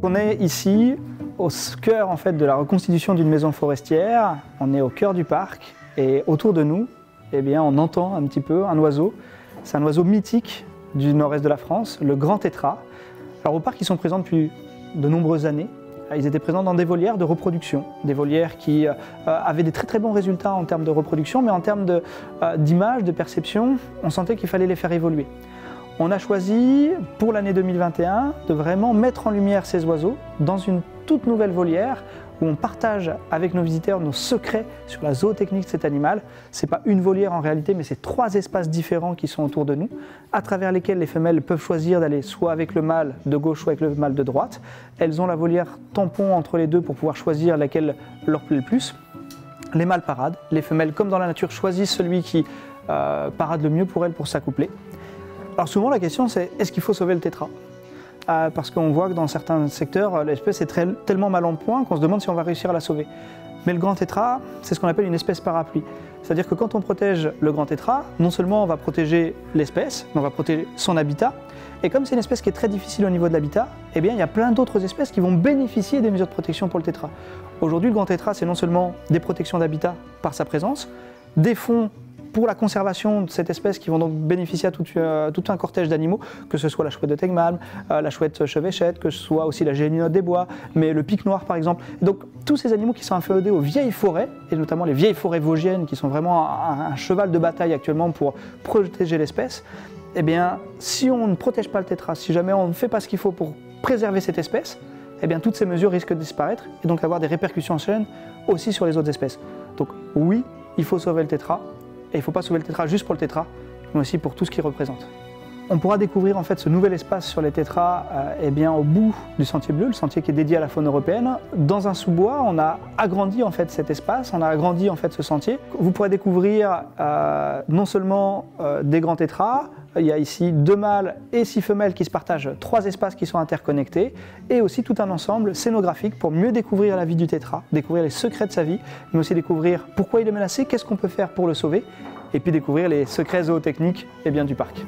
on est ici au cœur en fait, de la reconstitution d'une maison forestière. On est au cœur du parc et autour de nous, eh bien, on entend un petit peu un oiseau. C'est un oiseau mythique du nord-est de la France, le grand tétras. Alors au parc, ils sont présents depuis de nombreuses années. Ils étaient présents dans des volières de reproduction, des volières qui avaient des très bons résultats en termes de reproduction, mais en termes d'image, de perception, on sentait qu'il fallait les faire évoluer. On a choisi pour l'année 2021 de vraiment mettre en lumière ces oiseaux dans une toute nouvelle volière où on partage avec nos visiteurs nos secrets sur la zootechnique de cet animal. Ce n'est pas une volière en réalité, mais c'est 3 espaces différents qui sont autour de nous, à travers lesquels les femelles peuvent choisir d'aller soit avec le mâle de gauche, soit avec le mâle de droite. Elles ont la volière tampon entre les deux pour pouvoir choisir laquelle leur plaît le plus. Les mâles paradent, les femelles, comme dans la nature, choisissent celui qui parade le mieux pour elles pour s'accoupler. Alors souvent la question c'est, est-ce qu'il faut sauver le tétras ? Parce qu'on voit que dans certains secteurs, l'espèce est tellement mal en point qu'on se demande si on va réussir à la sauver. Mais le grand tétras, c'est ce qu'on appelle une espèce parapluie. C'est-à-dire que quand on protège le grand tétras, non seulement on va protéger l'espèce, mais on va protéger son habitat. Et comme c'est une espèce qui est très difficile au niveau de l'habitat, eh bien, il y a plein d'autres espèces qui vont bénéficier des mesures de protection pour le tétras. Aujourd'hui, le grand tétras, c'est non seulement des protections d'habitat par sa présence, des fonds pour la conservation de cette espèce qui vont donc bénéficier à tout un cortège d'animaux, que ce soit la chouette de Tegmalm, la chouette chevêchette, que ce soit aussi la géninotte des bois, mais le pic noir par exemple. Et donc tous ces animaux qui sont inféodés aux vieilles forêts, et notamment les vieilles forêts vosgiennes qui sont vraiment un cheval de bataille actuellement pour protéger l'espèce, eh bien si on ne protège pas le tétras, si jamais on ne fait pas ce qu'il faut pour préserver cette espèce, eh bien toutes ces mesures risquent de disparaître et donc avoir des répercussions en chaîne aussi sur les autres espèces. Donc oui, il faut sauver le tétras. Et il ne faut pas sauver le tétras juste pour le tétras, mais aussi pour tout ce qu'il représente. On pourra découvrir en fait ce nouvel espace sur les tétras eh bien, au bout du Sentier Bleu, le sentier qui est dédié à la faune européenne. Dans un sous-bois, on a agrandi en fait cet espace, on a agrandi en fait ce sentier. Vous pourrez découvrir non seulement des grands tétras, il y a ici 2 mâles et 6 femelles qui se partagent 3 espaces qui sont interconnectés, et aussi tout un ensemble scénographique pour mieux découvrir la vie du tétras, découvrir les secrets de sa vie, mais aussi découvrir pourquoi il est menacé, qu'est-ce qu'on peut faire pour le sauver, et puis découvrir les secrets zootechniques du parc.